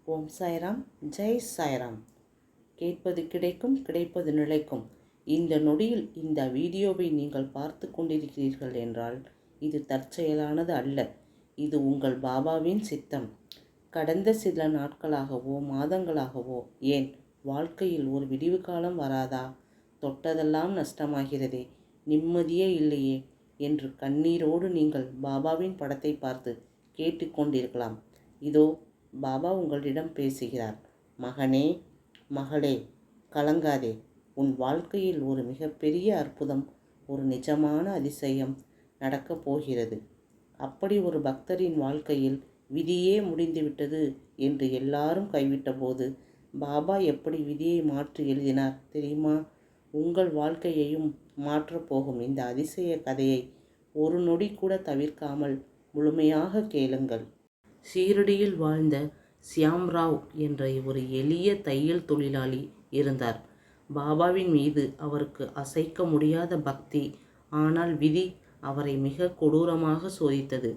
ஓம் சாய்ராம், ஜெய் சாய்ராம். கேட்பது கிடைக்கும், கிடைப்பது நிலைக்கும். இந்த நொடியில் இந்த வீடியோவை நீங்கள் பார்த்து கொண்டிருக்கிறீர்கள் என்றால் இது தற்செயலானது அல்ல. இது உங்கள் பாபாவின் சித்தம். கடந்த சில நாட்களாகவோ மாதங்களாகவோ, ஏன் வாழ்க்கையில் ஒரு விடிவு காலம் வராதா? தொட்டதெல்லாம் நஷ்டமாகிறதே, நிம்மதியே இல்லையே என்று கண்ணீரோடு நீங்கள் பாபாவின் படத்தை பார்த்து கேட்டுக்கொண்டிருக்கலாம். இதோ பாபா உங்களிடம் பேசுகிறார். மகனே, மகளே, கலங்காதே. உன் வாழ்க்கையில் ஒரு மிகப்பெரிய அற்புதம், ஒரு நிஜமான அதிசயம் நடக்கப் போகிறது. அப்படி ஒரு பக்தரின் வாழ்க்கையில் விதியே முடிந்துவிட்டது என்று எல்லாரும் கைவிட்ட போது பாபா எப்படி விதியை மாற்றி எழுதினார் தெரியுமா? உங்கள் வாழ்க்கையையும் மாற்றப் போகும் இந்த அதிசய கதையை ஒரு நொடி கூட தவிர்க்காமல் முழுமையாக கேளுங்கள். ஷீரடியில் வாழ்ந்த சியாம்ராவ் என்ற ஒரு எளிய தையல் தொழிலாளி இருந்தார். பாபாவின் மீது அவருக்கு அசைக்க முடியாத பக்தி. ஆனால் விதி அவரை மிக கொடூரமாக சோதித்தது.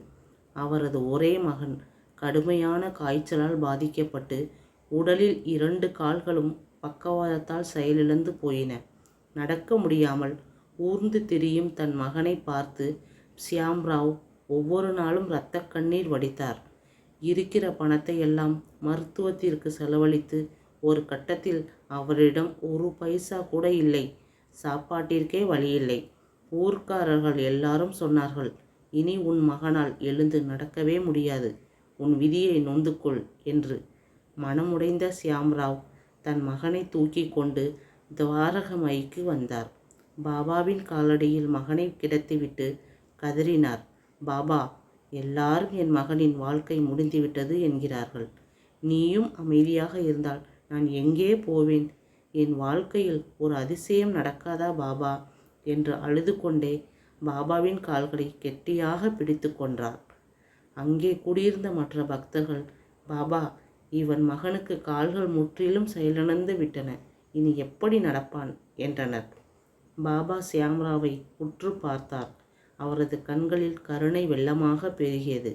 அவரது ஒரே மகன் கடுமையான காய்ச்சலால் பாதிக்கப்பட்டு உடலில் 2 கால்களும் பக்கவாதத்தால் செயலிழந்து போயின. நடக்க முடியாமல் ஊர்ந்து திரியும் தன் மகனை பார்த்து சியாம்ராவ் ஒவ்வொரு நாளும் இரத்த கண்ணீர் வடித்தார். இருக்கிற பணத்தை எல்லாம் மருத்துவத்திற்கு செலவழித்து ஒரு கட்டத்தில் அவரிடம் 1 பைசா கூட இல்லை. சாப்பாட்டிற்கே வழியில்லை. ஊர்க்காரர்கள் எல்லாரும் சொன்னார்கள், இனி உன் மகனால் எழுந்து நடக்கவே முடியாது, உன் விதியை நொந்துகொள் என்று. மனமுடைந்த சியாம்ராவ் தன் மகனை தூக்கி கொண்டு துவாரகமைக்கு வந்தார். பாபாவின் காலடியில் மகனை கிடத்திவிட்டு கதறினார். பாபா, எல்லாரும் என் மகனின் வாழ்க்கை முடிந்துவிட்டது என்கிறார்கள். நீயும் அமைதியாக இருந்தால் நான் எங்கே போவேன்? என் வாழ்க்கையில் ஒரு அதிசயம் நடக்காதா பாபா என்று அழுது கொண்டே பாபாவின் கால்களை கெட்டியாக பிடித்து கொண்டார். அங்கே கூடியிருந்த மற்ற பக்தர்கள், பாபா, இவன் மகனுக்கு கால்கள் முற்றிலும் செயலிழந்து விட்டன, இனி எப்படி நடப்பான் என்றனர். பாபா சியாம்ராவை உற்று பார்த்தார். அவரது கண்களில் கருணை வெள்ளமாக பெருகியது.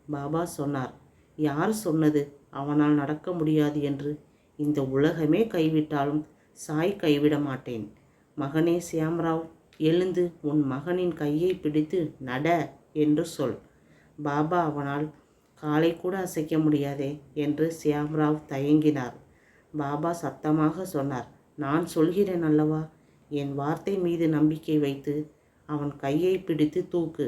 பாபா சொன்னார், யார் சொன்னது அவனால் நடக்க முடியாது என்று? இந்த உலகமே கைவிட்டாலும் சாய் கைவிட மாட்டேன். மகனே சியாம்ராவ், எழுந்து உன் மகனின் கையை பிடித்து நட என்று சொல். பாபா, அவனால் காலை கூட அசைக்க முடியாதே என்று சியாம்ராவ் தயங்கினார். பாபா சத்தமாக சொன்னார், நான் சொல்கிறேன் அல்லவா, என் வார்த்தை மீது நம்பிக்கை வைத்து அவன் கையை பிடித்து தூக்கு.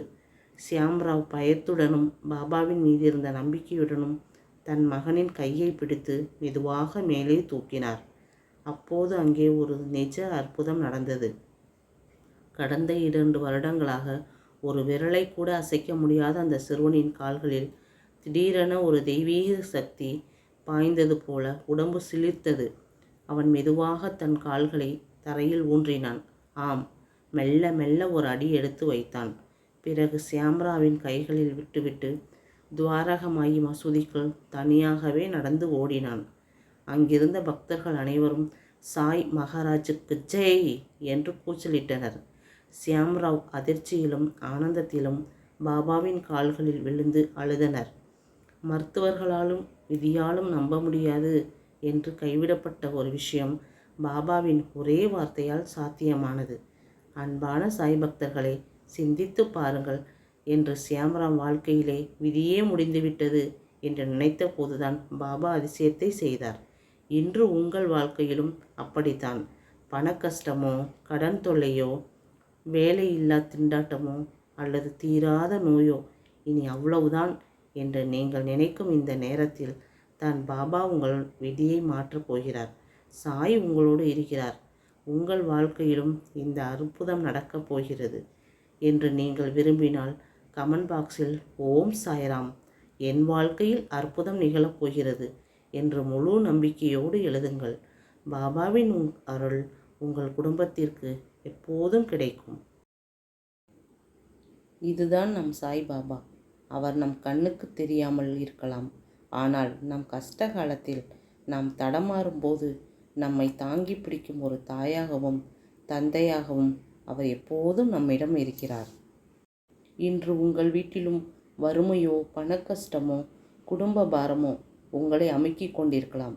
சியாம்ராவ் பயத்துடனும் பாபாவின் மீது இருந்த நம்பிக்கையுடனும் தன் மகனின் கையை பிடித்து மெதுவாக மேலே தூக்கினார். அப்போது அங்கே ஒரு நிஜ அற்புதம் நடந்தது. கடந்த 2 வருடங்களாக ஒரு விரலை கூட அசைக்க முடியாத அந்த சிறுவனின் கால்களில் திடீரென ஒரு தெய்வீக சக்தி பாய்ந்தது போல உடம்பு சிலிர்த்தது. அவன் மெதுவாக தன் கால்களை தரையில் ஊன்றினான். ஆம், மெல்ல மெல்ல ஒரு அடி எடுத்து வைத்தான். பிறகு சியாம்ராவின் கைகளில் விட்டுவிட்டு துவாரகமாயி மசூதிக்குள் தனியாகவே நடந்து ஓடினான். அங்கிருந்த பக்தர்கள் அனைவரும் சாய் மகாராஜுக்கு ஜெய் என்று கூச்சலிட்டனர். சியாம்ராவ் அதிர்ச்சியிலும் ஆனந்தத்திலும் பாபாவின் கால்களில் விழுந்து அழுதனர். மருத்துவர்களாலும் விதியாலும் நம்ப முடியாது என்று கைவிடப்பட்ட ஒரு விஷயம் பாபாவின் ஒரே வார்த்தையால் சாத்தியமானது. அன்பான சாய் பக்தர்களே, சிந்தித்து பாருங்கள். என்று சியாம்ராவ் வாழ்க்கையிலே விதியே முடிந்துவிட்டது என்று நினைத்த போதுதான் பாபா அதிசயத்தை செய்தார். இன்று உங்கள் வாழ்க்கையிலும் அப்படித்தான். பண கஷ்டமோ, கடன் தொல்லையோ, வேலையில்லா திண்டாட்டமோ அல்லது தீராத நோயோ, இனி அவ்வளவுதான் என்று நீங்கள் நினைக்கும் இந்த நேரத்தில் தான் பாபா உங்கள் விதியை மாற்றப் போகிறார். சாய் உங்களோடு இருக்கிறார். உங்கள் வாழ்க்கையிலும் இந்த அற்புதம் நடக்கப் போகிறது என்று நீங்கள் விரும்பினால் கமெண்ட் பாக்ஸில் ஓம் சாய்ராம், என் வாழ்க்கையில் அற்புதம் நிகழப்போகிறது என்று முழு நம்பிக்கையோடு எழுதுங்கள். பாபாவின் அருள் உங்கள் குடும்பத்திற்கு எப்போதும் கிடைக்கும். இதுதான் நம் சாய் பாபா. அவர் நம் கண்ணுக்கு தெரியாமல் இருக்கலாம். ஆனால் நம் கஷ்ட காலத்தில் நாம் தடமாறும் போது நம்மை தாங்கி பிடிக்கும் ஒரு தாயாகவும் தந்தையாகவும் அவர் எப்போதும் நம்மிடம் இருக்கிறார். இன்று உங்கள் வீட்டிலும் வறுமையோ, பணக்கஷ்டமோ, குடும்ப பாரமோ உங்களை அமுக்கிக் கொண்டிருக்கலாம்.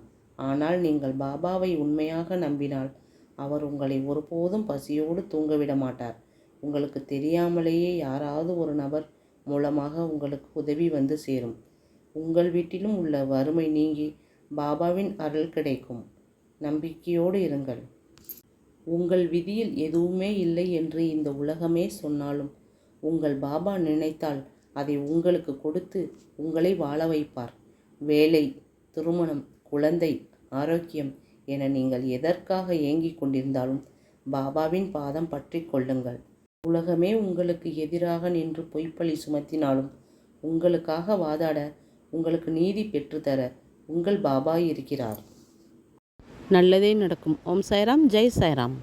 ஆனால் நீங்கள் பாபாவை உண்மையாக நம்பினால் அவர் உங்களை ஒருபோதும் பசியோடு தூங்கவிட மாட்டார். உங்களுக்கு தெரியாமலேயே யாராவது ஒரு நபர் மூலமாக உங்களுக்கு உதவி வந்து சேரும். உங்கள் வீட்டிலும் உள்ள வறுமை நீங்கி பாபாவின் அருள் கிடைக்கும். நம்பிக்கையோடு இருங்கள். உங்கள் விதியில் எதுவுமே இல்லை என்று இந்த உலகமே சொன்னாலும் உங்கள் பாபா நினைத்தால் அதை உங்களுக்கு கொடுத்து உங்களை வாழ வைப்பார். வேலை, திருமணம், குழந்தை, ஆரோக்கியம் என நீங்கள் எதற்காக ஏங்கிக் கொண்டிருந்தாலும் பாபாவின் பாதம் பற்றி கொள்ளுங்கள். உலகமே உங்களுக்கு எதிராக நின்று பொய்ப்பழி சுமத்தினாலும் உங்களுக்காக வாதாட, உங்களுக்கு நீதி பெற்றுத்தர உங்கள் பாபா இருக்கிறார். நல்லதே நடக்கும். ஓம் சாய்ராம். ஜெய் சாய்ராம்.